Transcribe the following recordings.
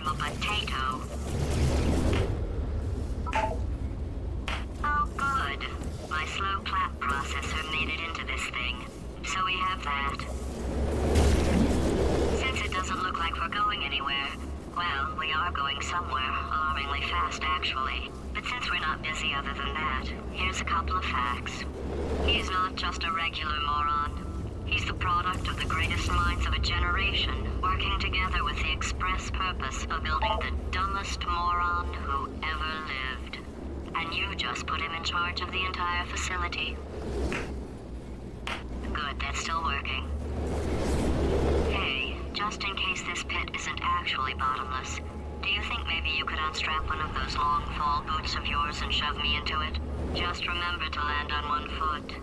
I'm a potato. Oh, good. My slow clap processor made it into this thing. So we have that. Since it doesn't look like we're going anywhere, well, we are going somewhere, alarmingly fast actually. But since we're not busy other than that, here's a couple of facts. He's not just a regular moron. He's the product of the greatest minds of a generation, working together with the express purpose of building the dumbest moron who ever lived. And you just put him in charge of the entire facility. Good, that's still working. Hey, just in case this pit isn't actually bottomless, do you think maybe you could unstrap one of those long fall boots of yours and shove me into it? Just remember to land on one foot.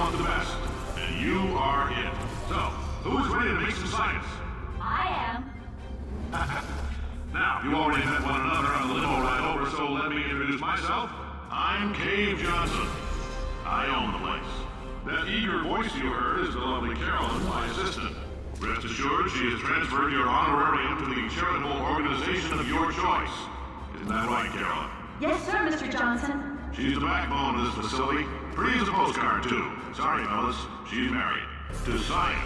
want the best, and you are it. So, who is ready to make some science? I am. Now, you already met one another on the limo ride over, so let me introduce myself. I'm Cave Johnson. I own the place. That eager voice you heard is the lovely Carolyn, my assistant. Rest assured, she has transferred your honorarium to the charitable organization of your choice. Isn't that right, Carolyn? Yes, sir, Mr. Johnson. She's the backbone of this facility. Pretty as a postcard, too. Sorry, fellas. She's married. To science.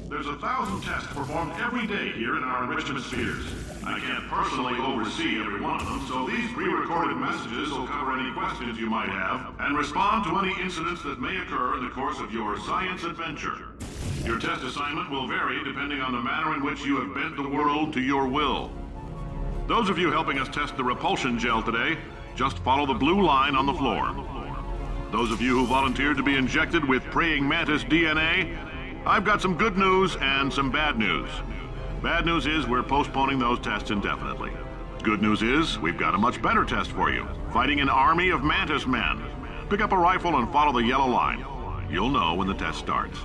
There's 1,000 tests performed every day here in our enrichment spheres. I can't personally oversee every one of them, so these pre-recorded messages will cover any questions you might have and respond to any incidents that may occur in the course of your science adventure. Your test assignment will vary depending on the manner in which you have bent the world to your will. Those of you helping us test the repulsion gel today, just follow the blue line on the floor. Those of you who volunteered to be injected with praying mantis DNA, I've got some good news and some bad news. Bad news is we're postponing those tests indefinitely. Good news is we've got a much better test for you, fighting an army of mantis men. Pick up a rifle and follow the yellow line. You'll know when the test starts.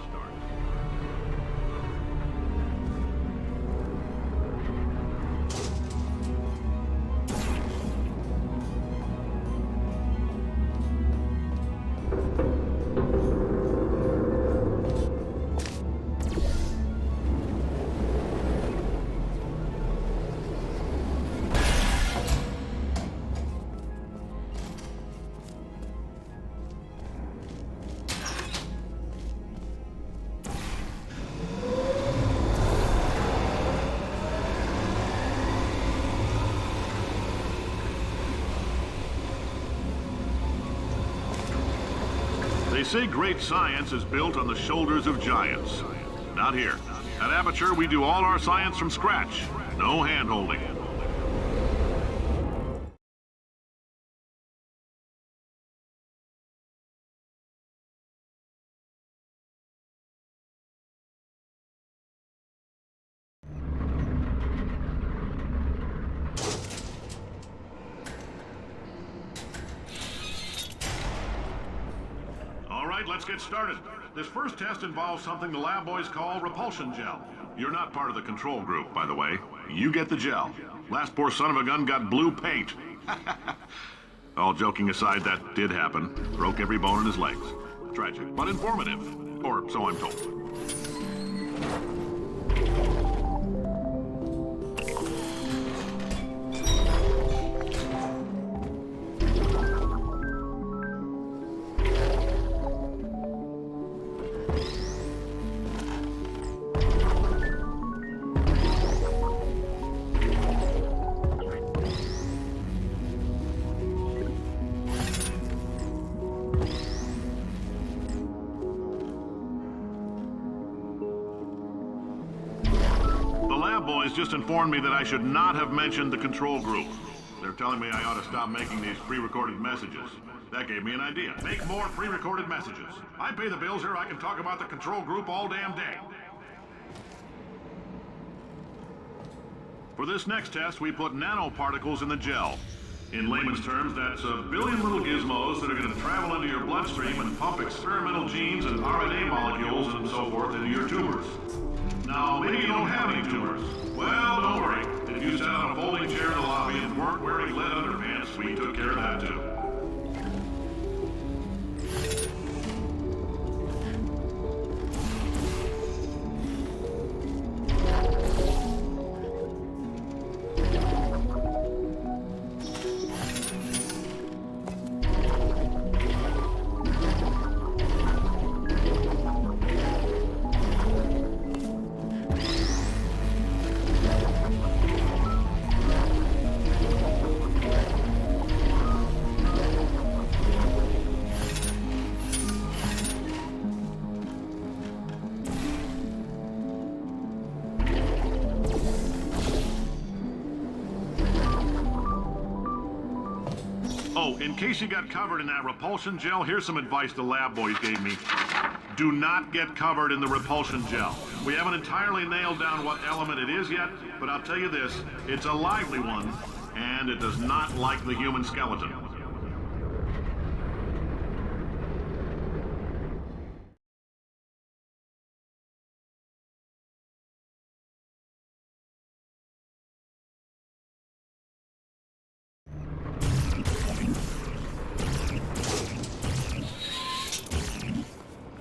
They say great science is built on the shoulders of giants. Not here. At Aperture, we do all our science from scratch. No hand-holding. Let's get started. This first test involves something the lab boys call repulsion gel. You're not part of the control group, by the way. You get the gel. Last poor son of a gun got blue paint. All joking aside, that did happen. Broke every bone in his legs. Tragic, but informative. Or so I'm told. Boys just informed me that I should not have mentioned the control group. They're telling me I ought to stop making these pre-recorded messages. That gave me an idea. Make more pre-recorded messages. I pay the bills here, I can talk about the control group all damn day. For this next test, we put nanoparticles in the gel. In layman's terms, that's a billion little gizmos that are going to travel into your bloodstream and pump experimental genes and RNA molecules and so forth into your tumors. Now, maybe you don't have any tumors. Well, don't worry. If you sat on a folding chair in the lobby and weren't wearing lead underpants, we took care of that too. in case you got covered in that repulsion gel, here's some advice the lab boys gave me. Do not get covered in the repulsion gel. We haven't entirely nailed down what element it is yet, but I'll tell you this, it's a lively one, and it does not like the human skeleton.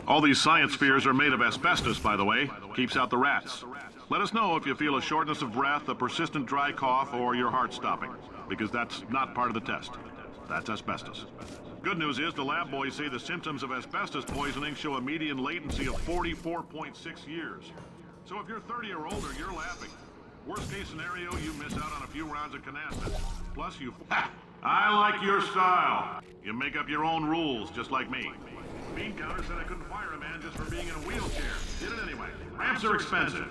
All these science spheres are made of asbestos, by the way. Keeps out the rats. Let us know if you feel a shortness of breath, a persistent dry cough, or your heart stopping, because that's not part of the test. That's asbestos. Good news is the lab boys say the symptoms of asbestos poisoning show a median latency of 44.6 years. So if you're 30 or older, you're laughing. Worst case scenario, you miss out on a few rounds of canasta. Plus you... Ha! I like your style. You make up your own rules, just like me. Bean Counter said I couldn't fire a man just for being in a wheelchair. Did it anyway. Ramps are expensive.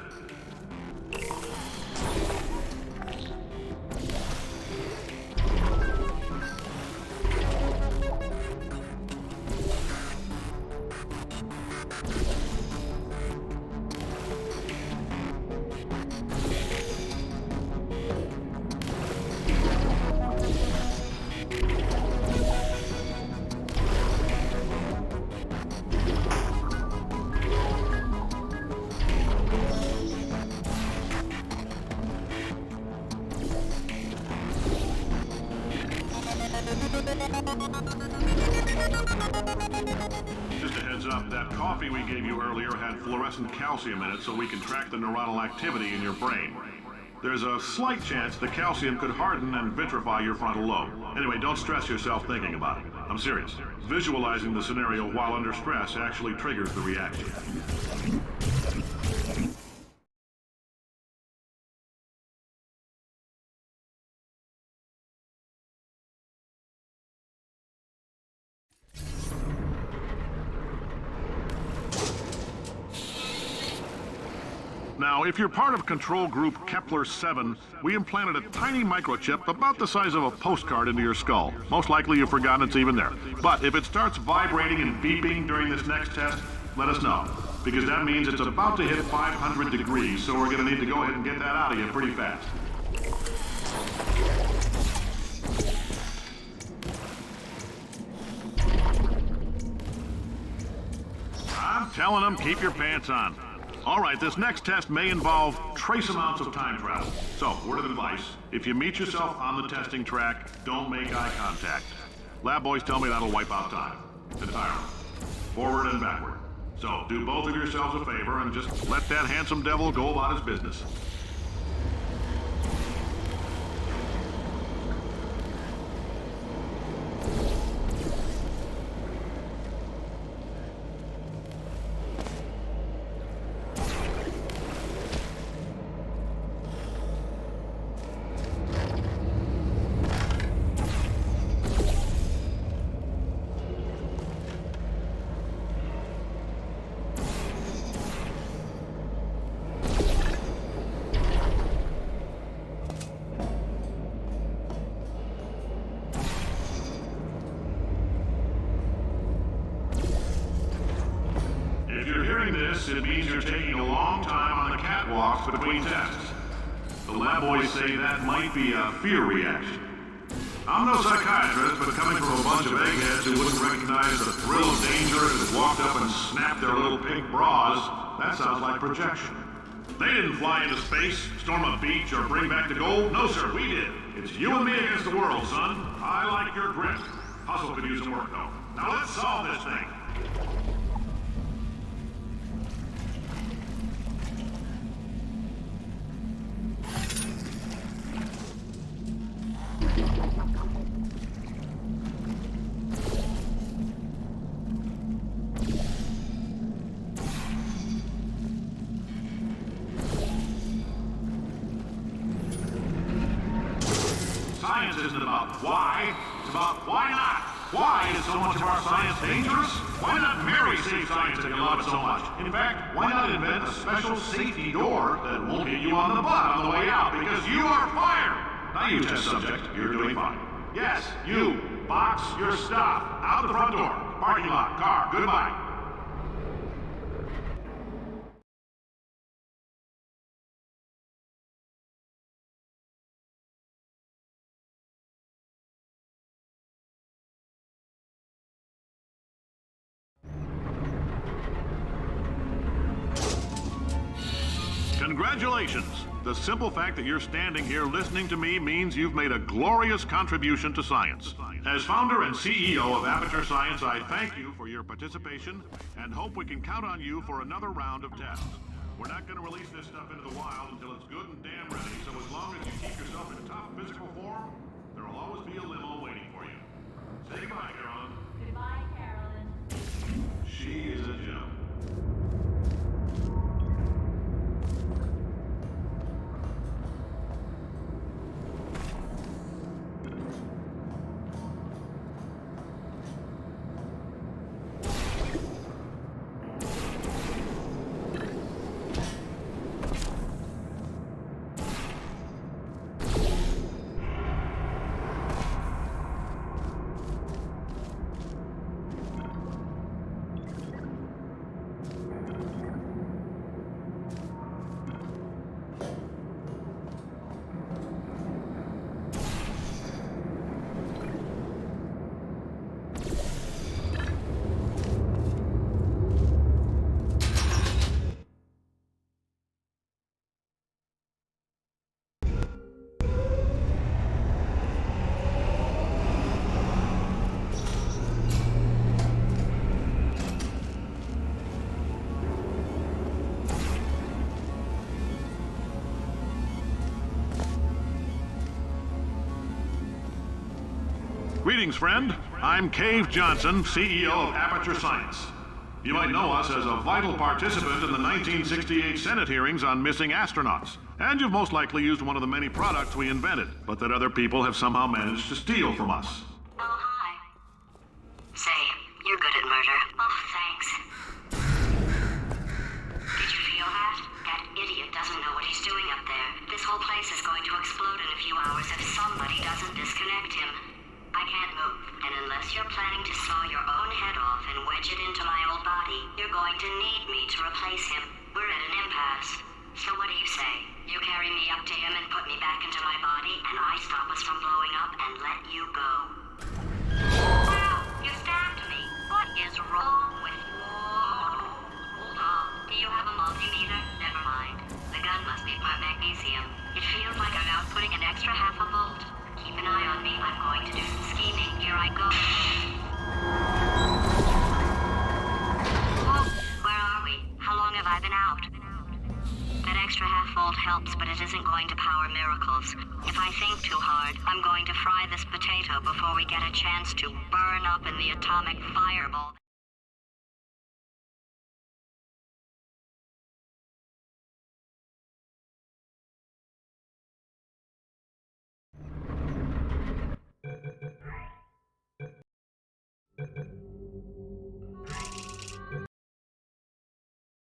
Just a heads up, that coffee we gave you earlier had fluorescent calcium in it so we can track the neuronal activity in your brain. There's a slight chance the calcium could harden and vitrify your frontal lobe. Anyway, don't stress yourself thinking about it. I'm serious. Visualizing the scenario while under stress actually triggers the reaction. Now, if you're part of control group Kepler-7, we implanted a tiny microchip about the size of a postcard into your skull. Most likely you've forgotten it's even there. But if it starts vibrating and beeping during this next test, let us know. Because that means it's about to hit 500 degrees, so we're going to need to go ahead and get that out of you pretty fast. I'm telling them, keep your pants on. All right, this next test may involve trace amounts of time travel. So, word of advice, if you meet yourself on the testing track, don't make eye contact. Lab boys tell me that'll wipe out time. Entirely. Forward and backward. So, do both of yourselves a favor and just let that handsome devil go about his business. It means you're taking a long time on the catwalks between tests. The lab boys say that might be a fear reaction. I'm no psychiatrist, but coming from a bunch of eggheads who wouldn't recognize the thrill of danger if it walked up and snapped their little pink bras, that sounds like projection. They didn't fly into space, storm a beach, or bring back the gold. No, sir, we did. It's you and me against the world, son. I like your grit. Hustle could use some work, though. Now let's solve this thing. Science isn't about why, it's about why not. Why is so much of our science dangerous? Why not Mary save science if you love it so much? In fact, why not invent a special safety door that won't hit you on the butt on the way out because you are fired? Now you test subject, you're doing fine. Yes, you. box your stuff. Out the front door. Parking lot. Car. Goodbye. Congratulations! The simple fact that you're standing here listening to me means you've made a glorious contribution to science. As founder and CEO of Aperture Science, I thank you for your participation and hope we can count on you for another round of tests. We're not going to release this stuff into the wild until it's good and damn ready, so as long as you keep yourself in top physical form, there will always be a limo waiting for you. Say goodbye, Carolyn. Goodbye, Carolyn. She is a gem. Greetings, friend. I'm Cave Johnson, CEO of Aperture Science. You might know us as a vital participant in the 1968 Senate hearings on missing astronauts. And you've most likely used one of the many products we invented, but that other people have somehow managed to steal from us. Oh, hi. Say, you're good at murder. Oh, thanks. Did you feel that? That idiot doesn't know what he's doing up there. This whole place is going to explode in a few hours if somebody doesn't disconnect him. I can't move, and unless you're planning to saw your own head off and wedge it into my old body, you're going to need me to replace him. We're at an impasse. So what do you say? You carry me up to him and put me back into my body, and I stop us from blowing up and let you go. Wow, you stabbed me. What is wrong with you? Hold on. Do you have a multimeter? Never mind. The gun must be part magnesium. It feels like I'm outputting an extra half a volt. Keep an eye on me. I'm going to do some scheming. Here I go. Oh, where are we? How long have I been out? That extra half volt helps, but it isn't going to power miracles. If I think too hard, I'm going to fry this potato before we get a chance to burn up in the atomic fireball.